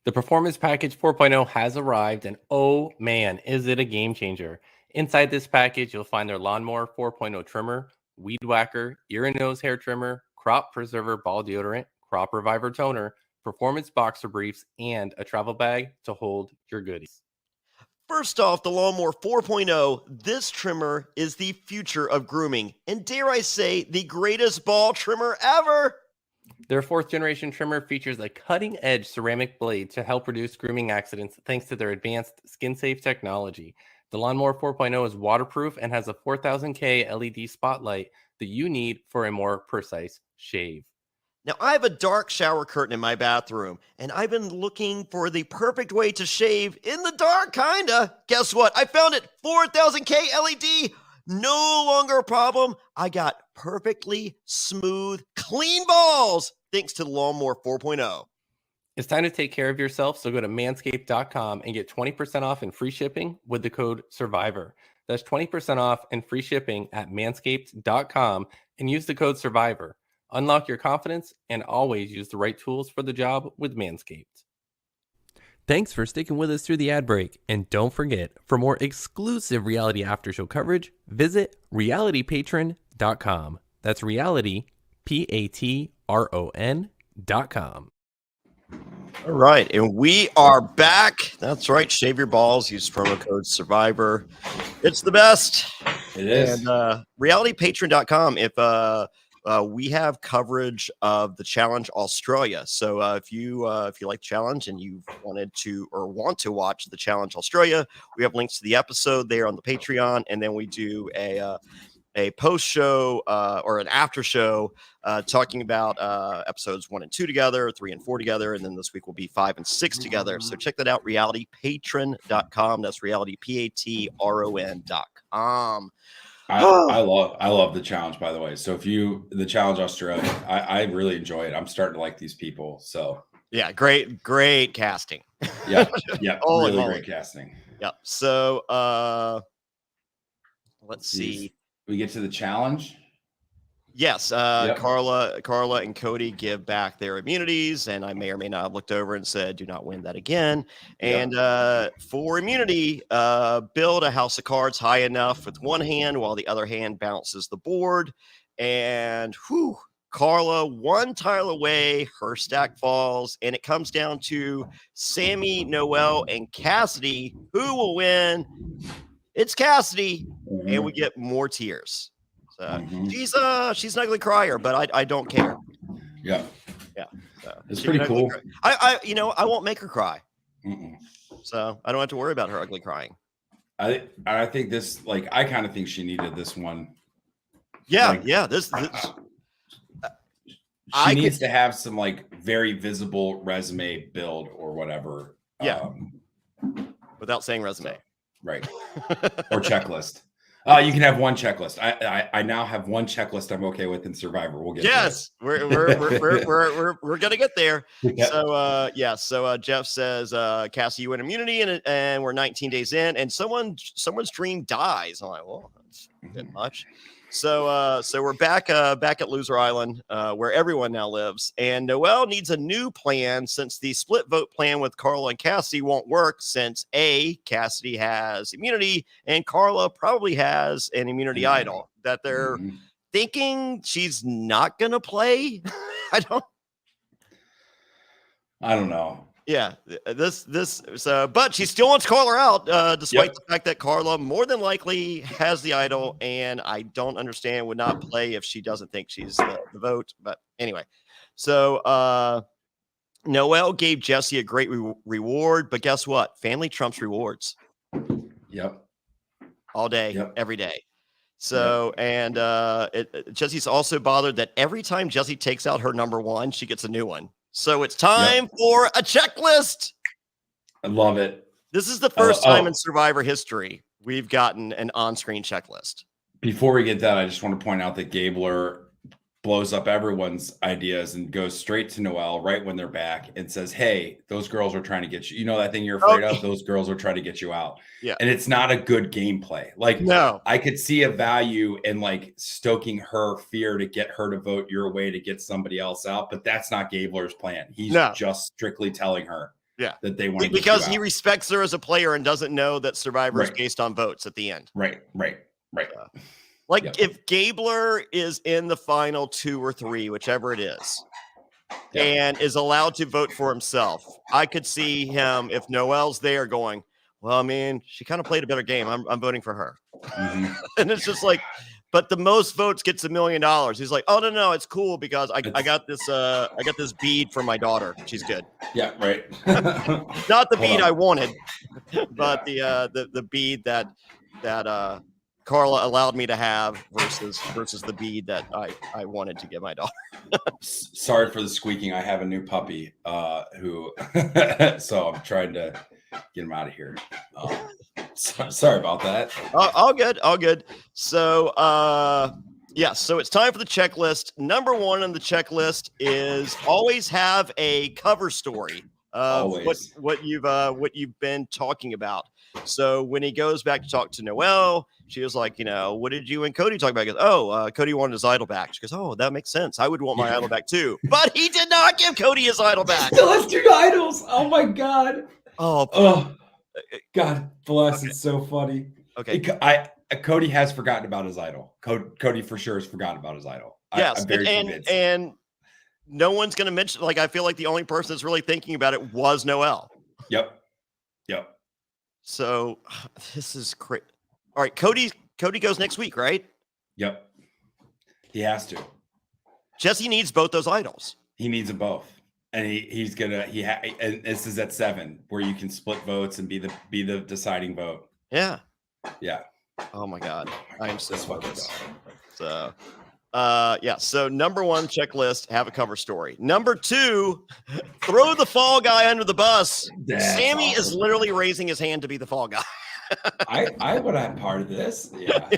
C: The Performance Package 4.0 has arrived, and oh man, is it a game changer. Inside this package, you'll find their Lawnmower 4.0 trimmer, Weed Whacker, ear and nose hair trimmer, Crop Preserver ball deodorant, Crop Reviver toner, performance boxer briefs, and a travel bag to hold your goodies.
A: First off, the Lawnmower 4.0, this trimmer is the future of grooming, and dare I say, the greatest ball trimmer ever.
C: Their 4th generation trimmer features a cutting-edge ceramic blade to help reduce grooming accidents thanks to their advanced skin-safe technology. The Lawnmower 4.0 is waterproof and has a 4000K LED spotlight that you need for a more precise shave.
A: Now, I have a dark shower curtain in my bathroom, and I've been looking for the perfect way to shave in the dark, kinda. Guess what? I found it. 4000K LED. No longer a problem. I got perfectly smooth, clean balls thanks to the Lawnmower 4.0.
C: It's time to take care of yourself, so go to manscaped.com and get 20% off and free shipping with the code SURVIVOR. That's 20% off and free shipping at manscaped.com and use the code SURVIVOR. Unlock your confidence and always use the right tools for the job with Manscaped. Thanks for sticking with us through the ad break. And don't forget, for more exclusive Reality After Show coverage, visit realitypatron.com. That's reality, Patron.com.
A: All right, and we are back. That's right. Shave your balls. Use promo code SURVIVOR. It's the best.
B: It is.
A: And realitypatron.com. If we have coverage of the Challenge Australia. So if you like Challenge and you wanted to or want to watch the Challenge Australia, we have links to the episode there on the Patreon, and then we do a post show or an after show talking about episodes 1 and 2 together, 3 and 4 together, and then this week will be 5 and 6 together. So check that out, realitypatron.com. That's realitypatron.com.
B: I love the challenge, by the way. So if the Challenge Australia, I really enjoy it. I'm starting to like these people. So
A: Yeah, great casting.
B: Yeah, really great casting.
A: Yep. So let's see.
B: We get to the challenge.
A: Yes, Carla and Cody give back their immunities, and I may or may not have looked over and said, "Do not win that again." And for immunity, build a house of cards high enough with one hand while the other hand bounces the board. And Carla one tile away, her stack falls, and it comes down to Sammy, Noelle, and Cassidy. Who will win? It's Cassidy, and we get more tears. She's an ugly crier, but I don't care.
B: Yeah.
A: So
B: it's pretty cool.
A: I won't make her cry.
B: Mm-mm.
A: So I don't have to worry about her ugly crying.
B: I think this, like, I kind of think she needed this one.
A: Yeah,
B: like,
A: this
B: she needs to have some like very visible resume build or whatever.
A: Yeah. Without saying resume.
B: Right. Or checklist. You can have one checklist. I now have one checklist I'm okay with in Survivor. We'll get
A: we're gonna get there. Yeah. So Jeff says, Cassie, you win immunity, and we're 19 days in, and someone's dream dies. I'm like, well, that's a bit much. So we're back at Loser Island, where everyone now lives, and Noelle needs a new plan since the split vote plan with Carla and Cassidy won't work, since Cassidy has immunity and Carla probably has an immunity idol that they're thinking she's not gonna play. I don't know. Yeah, but she still wants Carla out, despite the fact that Carla more than likely has the idol, and I don't understand, would not play if she doesn't think she's the vote. But anyway, so Noelle gave Jesse a great reward, but guess what? Family trumps rewards.
B: Yep.
A: All day, every day. So, and Jesse's also bothered that every time Jesse takes out her number one, she gets a new one. So it's time for a checklist.
B: I love it.
A: This is the first time in Survivor history we've gotten an on-screen checklist.
B: Before we get that, I just want to point out that Gabler blows up everyone's ideas and goes straight to Noelle right when they're back and says, "Hey, those girls are trying to get you. You know that thing you're afraid of? Those girls are trying to get you out."
A: Yeah.
B: And it's not a good gameplay. Like,
A: no,
B: I could see a value in like stoking her fear to get her to vote your way to get somebody else out, but that's not Gabler's plan. He's just strictly telling her that they want to get
A: because
B: you
A: he
B: out.
A: respects her as a player and doesn't know that Survivor is based on votes at the end.
B: Right.
A: If Gabler is in the final 2 or 3, whichever it is, and is allowed to vote for himself, I could see him, if Noelle's there, going, well, I mean, she kind of played a better game. I'm voting for her. And it's just like, but the most votes gets $1 million. He's like, oh, no, it's cool because I got this bead for my daughter. She's good.
B: Yeah, right.
A: Not the bead I wanted, but the bead that Carla allowed me to have versus the bead that I wanted to give my daughter.
B: Sorry for the squeaking. I have a new puppy who so I'm trying to get him out of here. Sorry about that.
A: All good. So so it's time for the checklist. Number 1 on the checklist is always have a cover story of what you've been talking about. So when he goes back to talk to Noelle, she was like, what did you and Cody talk about? He goes, Cody wanted his idol back. She goes, oh, that makes sense. I would want my idol back too. But he did not give Cody his idol back.
B: Still has 2 idols. Oh my God. Oh God bless. It's so funny.
A: Okay.
B: Cody has forgotten about his idol. Cody for sure has forgotten about his idol.
A: Yes.
B: I'm very convinced.
A: And no one's going to mention, I feel like the only person that's really thinking about it was Noelle.
B: Yep.
A: So this is great. All right, Cody goes next week, right?
B: Yep. He has to.
A: Jesse needs both those idols.
B: He needs them both, and he's gonna. And this is at 7, where you can split votes and be the deciding vote.
A: Yeah.
B: Oh
A: my God, I am so
B: fucking.
A: So, So number 1 checklist: have a cover story. Number 2, throw the fall guy under the bus. Sammy is literally raising his hand to be the fall guy.
B: I would have part of this.
A: Yeah.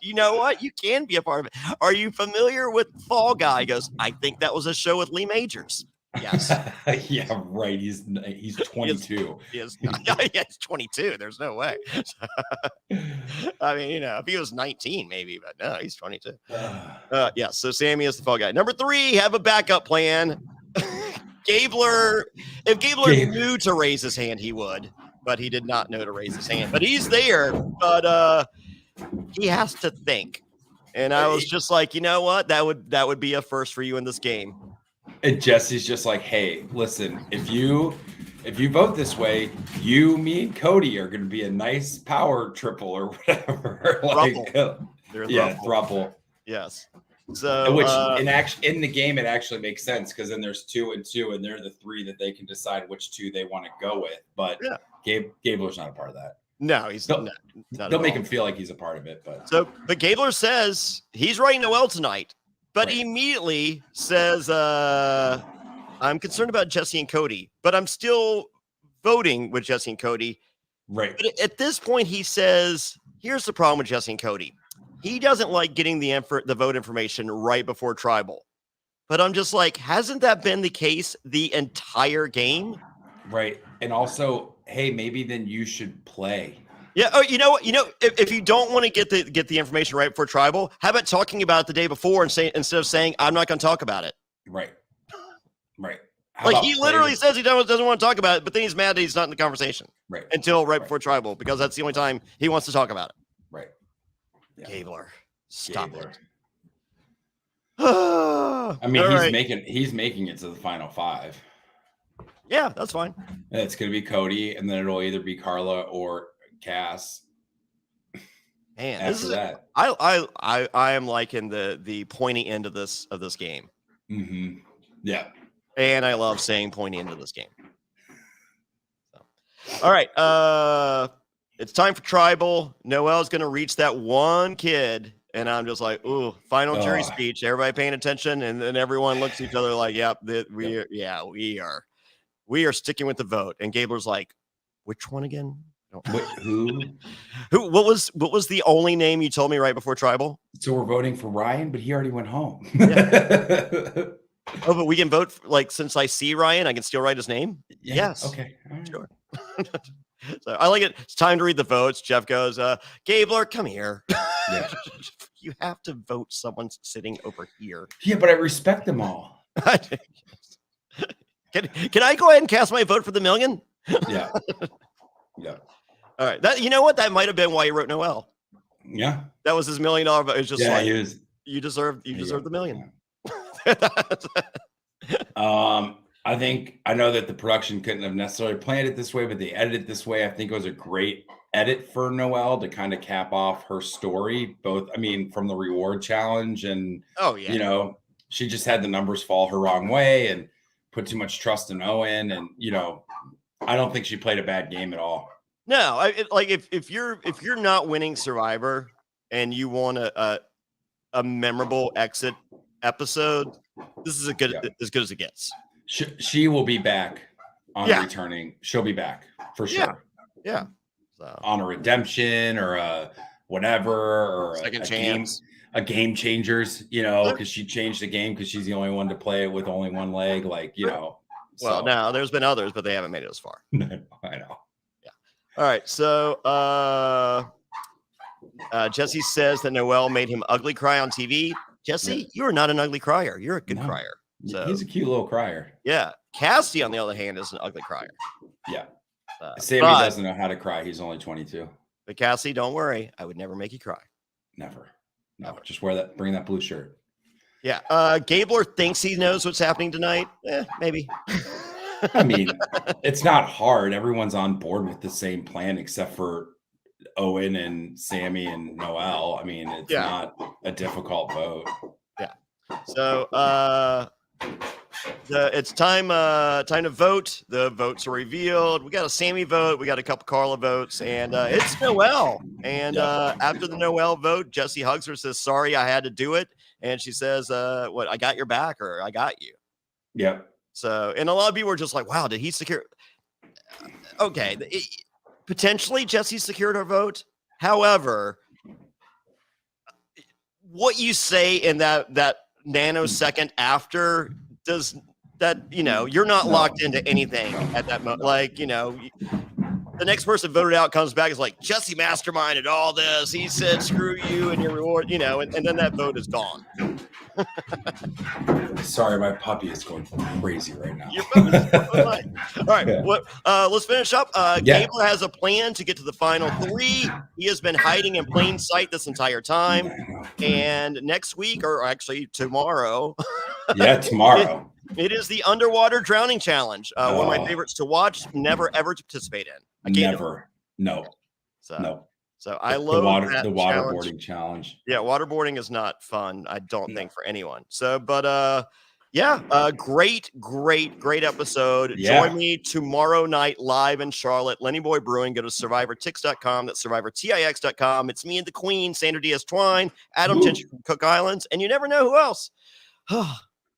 A: You know what? You can be a part of it. Are you familiar with Fall Guy? He goes, I think that was a show with Lee Majors. Yes.
B: Yeah, right. He's 22.
A: He is not, yeah, he's 22. There's no way. I mean, if he was 19, maybe, but no, he's 22. Yeah, so Sammy is the fall guy. Number 3, have a backup plan. Gabler, if Gabler knew to raise his hand, he would, but he did not know to raise his hand. But he's there, but he has to think. And I was just like, you know what? That would be a first for you in this game.
B: And Jesse's just like, hey, listen, if you vote this way, me and Cody are going to be a nice power triple or whatever. Thruple.
A: Yes. So,
B: which in the game it actually makes sense because then there's 2 and 2, and they're the 3 that they can decide which 2 they want to go with. But Gabler's not a part of that.
A: No, he's not.
B: They'll make him feel like he's a part of it,
A: but Gabler says he's writing Noel tonight. But immediately says, I'm concerned about Jesse and Cody, but I'm still voting with Jesse and Cody.
B: Right.
A: But at this point, he says, here's the problem with Jesse and Cody. He doesn't like getting the vote information right before tribal. But I'm just like, hasn't that been the case the entire game?
B: Right. And also, hey, maybe then you should play.
A: Yeah. Oh, you know what? If you don't want to get the information right before tribal, how about talking about it the day before and instead of saying I'm not going to talk about it?
B: Right. Right.
A: Like he literally says he doesn't want to talk about it, but then he's mad that he's not in the conversation.
B: Right.
A: Until right before tribal, because that's the only time he wants to talk about it.
B: Right.
A: Yeah. Gabler, stop it.
B: I mean, he's making it to the final 5.
A: Yeah, that's fine.
B: It's going to be Cody, and then it'll either be Carla or Cass.
A: Man,
B: after that,
A: I am liking the pointy end of this game.
B: Mm-hmm. Yeah,
A: and I love saying pointy end of this game. So. All right, it's time for tribal. Noel's going to reach that one kid, and I'm just like, ooh, final jury speech. Everybody paying attention, and then everyone looks at each other like, yep, we are sticking with the vote. And Gabler's like, which one again?
B: Who?
A: What was the only name you told me right before tribal?
B: So we're voting for Ryan, but he already went home.
A: Oh, but we can vote since I see Ryan, I can still write his name.
B: Yeah.
A: Yes.
B: Okay. Right.
A: Sure. So I like it. It's time to read the votes. Jeff goes, Gabler, come here.
B: Yeah.
A: You have to vote someone sitting over here.
B: Yeah, but I respect them all.
A: Can I go ahead and cast my vote for the million?
B: Yeah. Yeah.
A: All right. That might have been why he wrote Noel.
B: Yeah.
A: That was his $1 million vote. It's just you deserve the million.
B: I know that the production couldn't have necessarily planned it this way, but they edited it this way. I think it was a great edit for Noel to kind of cap off her story, from the reward challenge and she just had the numbers fall her wrong way and put too much trust in Owen, and I don't think she played a bad game at all.
A: No, if you're not winning Survivor and you want a memorable exit episode, this is as good as it gets.
B: She will be back on returning. She'll be back for sure.
A: Yeah. So.
B: On a redemption or a whatever, or
A: second chance.
B: A game changers, because she changed the game because she's the only one to play it with only one leg. Well,
A: now there's been others, but they haven't made it as far.
B: I know.
A: Yeah. All right. So Jesse says that Noel made him ugly cry on TV. Jesse, you are not an ugly crier. You're a good crier. So
B: he's a cute little crier.
A: Yeah. Cassie, on the other hand, is an ugly crier.
B: Yeah. Sammy doesn't know how to cry. He's only 22.
A: But Cassie, don't worry. I would never make you cry.
B: Never. No, just bring that blue shirt.
A: Yeah. Gabler thinks he knows what's happening tonight. Maybe.
B: I mean, it's not hard. Everyone's on board with the same plan except for Owen and Sammy and Noel. I mean, it's not a difficult vote.
A: Yeah. So it's time to vote. The votes are revealed. We got a Sammy vote. We got a couple Carla votes, and it's Noel. And after the Noel vote, Jesse hugs her, says, "Sorry, I had to do it." And she says, "What? I got your back, or I got you."
B: Yeah.
A: So, and a lot of people were just like, "Wow, did he secure?" Okay, potentially Jesse secured her vote. However, what you say in that nanosecond after does that, you're not locked into anything at that moment. Like, the next person voted out comes back is like, Jesse masterminded all this. He said, screw you and your reward, and then that vote is gone.
B: Sorry, my puppy is going crazy right now.
A: All right, let's finish up. Gable has a plan to get to the final 3. He has been hiding in plain sight this entire time. And next week, or actually tomorrow.
B: Tomorrow.
A: It is the underwater drowning challenge. One of my favorites to watch. Never ever to participate in.
B: Never. No.
A: So I love
B: the waterboarding challenge.
A: Yeah, waterboarding is not fun, I don't think, for anyone. So, but great episode.
B: Yeah.
A: Join me tomorrow night live in Charlotte. Lenny Boy Brewing. Go to SurvivorTix.com. That's SurvivorTix.com. It's me and the Queen, Sandra Diaz-Twine, Adam Tinch from Cook Islands, and you never know who else.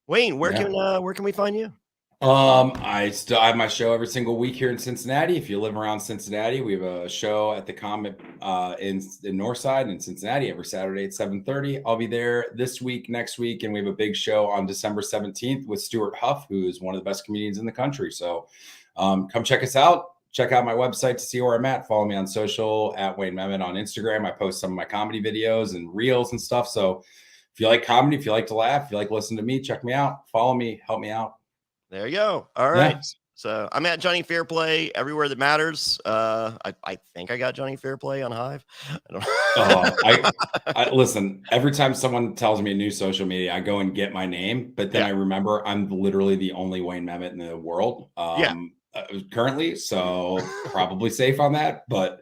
A: Wayne, where can we find you?
B: I still have my show every single week here in Cincinnati. If you live around Cincinnati, we have a show at the Comet in Northside in Cincinnati every Saturday at 7:30. I'll be there this week, next week, and we have a big show on December 17th with Stuart Huff, who is one of the best comedians in the country. So come check us out. Check out my website to see where I'm at. Follow me on social at Wayne Memmott on Instagram. I post some of my comedy videos and reels and stuff. So if you like comedy, if you like to laugh, if you like to listen to me, check me out. Follow me. Help me out.
A: There you go. All right. Yeah. So I'm at Jonny Fairplay everywhere that matters. I think I got Jonny Fairplay on Hive.
B: I listen, every time someone tells me a new social media, I go and get my name, but then I remember I'm literally the only Wayne Memmott in the world. Currently, so probably safe on that, but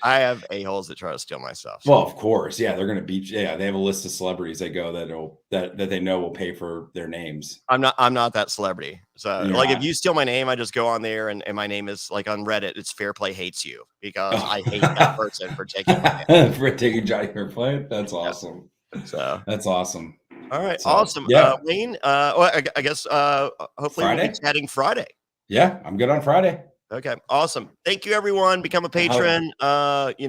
A: I have a-holes that try to steal my stuff.
B: Well, of course, they're gonna beat. They have a list of celebrities they go that they know will pay for their names.
A: I'm not that celebrity. So if you steal my name, I just go on there and my name is like on Reddit. It's Fairplay hates you because I hate that person for taking my name.
B: For taking Jonny Fairplay. That's awesome.
A: So
B: that's awesome.
A: All right, awesome. Wayne, I guess hopefully we'll be chatting Friday.
B: Yeah, I'm good on Friday.
A: Okay, awesome. Thank you, everyone. Become a patron.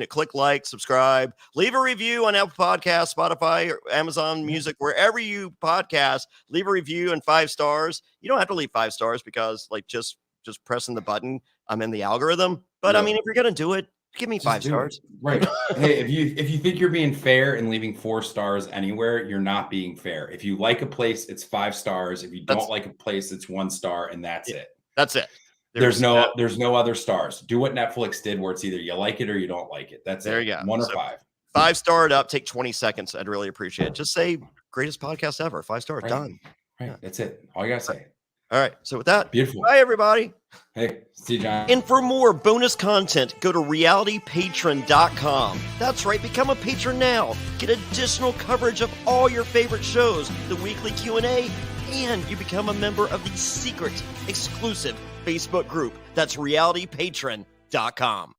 A: Click like, subscribe, leave a review on Apple Podcasts, Spotify, or Amazon Music, wherever you podcast. Leave a review and 5 stars. You don't have to leave 5 stars because just pressing the button, I'm in the algorithm. But I mean, if you're gonna do it, give me 5 stars.
B: Right. Hey, if you think you're being fair and leaving 4 stars anywhere, you're not being fair. If you like a place, it's 5 stars. If you don't like a place, it's 1 star, and that's it.
A: That's it.
B: There's no other stars. Do what Netflix did, where it's either you like it or you don't like it. That's
A: there. You go.
B: 1 or 5.
A: 5 starred up. Take 20 seconds. I'd really appreciate it. Just say greatest podcast ever. 5 stars.
B: Right.
A: Done.
B: Right. That's it. All you gotta say.
A: All right. So with that,
B: beautiful.
A: Bye, everybody.
B: Hey, see you, John.
A: And for more bonus content, go to realitypatron.com. That's right. Become a patron now. Get additional coverage of all your favorite shows, the weekly Q&A, and you become a member of the secret, exclusive Facebook group. That's realitypatron.com.